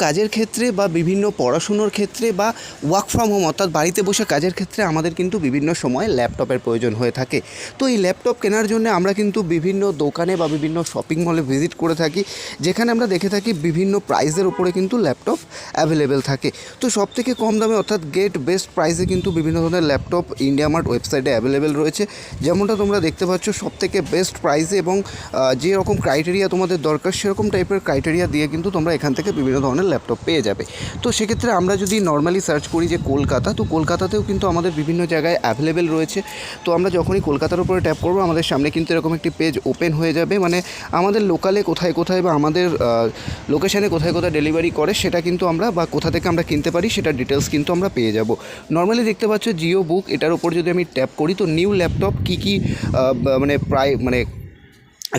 কাজের ক্ষেত্রে বা বিভিন্ন পড়াশুনোর ক্ষেত্রে বা ওয়ার্ক ফ্রম হোম অর্থাৎ বাড়িতে বসে কাজের ক্ষেত্রে আমাদের কিন্তু বিভিন্ন সময় ল্যাপটপের প্রয়োজন হয়ে থাকে। তো এই ল্যাপটপ কেনার জন্য আমরা কিন্তু বিভিন্ন দোকানে বা বিভিন্ন শপিং মলে ভিজিট করে থাকি, যেখানে আমরা দেখে থাকি বিভিন্ন প্রাইসের উপরে কিন্তু ল্যাপটপ অ্যাভেলেবেল থাকে। তো সবথেকে কম দামে অর্থাৎ গেট বেস্ট প্রাইসে কিন্তু বিভিন্ন ধরনের ল্যাপটপ ইন্ডিয়া মার্ট ওয়েবসাইটে অ্যাভেলেবেল রয়েছে। যেমনটা তোমরা দেখতে পাচ্ছ, সবথেকে বেস্ট প্রাইসে এবং যে রকম ক্রাইটেরিয়া তোমাদের দরকার সেরকম টাইপের ক্রাইটেরিয়া দিয়ে কিন্তু তোমরা এখান থেকে বিভিন্ন ধরনের ল্যাপটপ পেয়ে যাবে। তো সেক্ষেত্রে আমরা যদি নর্মালি সার্চ করি যে কলকাতা, তো কলকাতাতেও কিন্তু আমাদের বিভিন্ন জায়গায় অ্যাভেলেবেল রয়েছে। তো আমরা যখনই কলকাতার উপরে ট্যাপ করবো, আমাদের সামনে কিন্তু এরকম একটি পেজ ওপেন হয়ে যাবে, মানে আমাদের লোকালে কোথায় কোথায় বা আমাদের লোকেশানে কোথায় কোথায় ডেলিভারি করে সেটা কিন্তু আমরা বা কোথা থেকে আমরা কিনতে পারি সেটা ডিটেলস কিন্তু আমরা পেয়ে যাব। নর্মালি দেখতে পাচ্ছ জিও বুক, এটার উপর যদি আমি ট্যাপ করি তো নিউ ল্যাপটপ কী কী মানে প্রায় মানে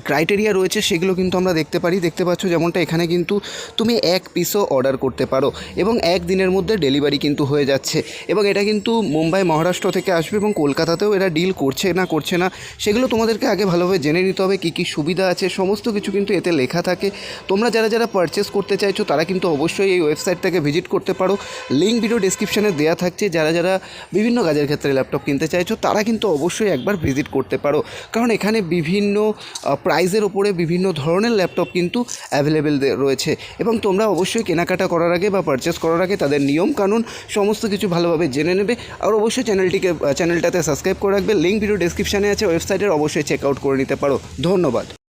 ক্রাইটেরিয়া রয়েছে সেগুলো কিন্তু আমরা দেখতে পাচ্ছ। যেমনটা এখানে কিন্তু তুমি এক পিসও অর্ডার করতে পারো এবং একদিনের মধ্যে ডেলিভারি কিন্তু হয়ে যাচ্ছে, এবং এটা কিন্তু মুম্বাই মহারাষ্ট্র থেকে আসবে এবং কলকাতাতেও এরা ডিল করছে না সেগুলো তোমাদেরকে আগে ভালোভাবে জেনে নিতে হবে। কী কী সুবিধা আছে সমস্ত কিছু কিন্তু এতে লেখা থাকে। তোমরা যারা পারচেস করতে চাইছো তারা কিন্তু অবশ্যই এই ওয়েবসাইটটাকে ভিজিট করতে পারো। লিঙ্ক ভিডিও ডেসক্রিপশানে দেওয়া থাকছে। যারা বিভিন্ন কাজের ক্ষেত্রে ল্যাপটপ কিনতে চাইছো তারা কিন্তু অবশ্যই একবার ভিজিট করতে পারো, কারণ এখানে বিভিন্ন প্রাইসের ওপরে বিভিন্ন ধরনের ল্যাপটপ কিন্তু অ্যাভেলেবেল রয়েছে। এবং তোমরা অবশ্যই কেনাকাটা করার আগে বা পারচেস করার আগে তাদের নিয়ম কানুন সমস্ত কিছু ভালোভাবে জেনে নেবে। আর অবশ্যই চ্যানেলটাতে সাবস্ক্রাইব করে রাখবে। লিঙ্ক ভিডিও ডেসক্রিপশানে আছে, ওয়েবসাইটের অবশ্যই চেক আউট করে নিতে পারো। ধন্যবাদ।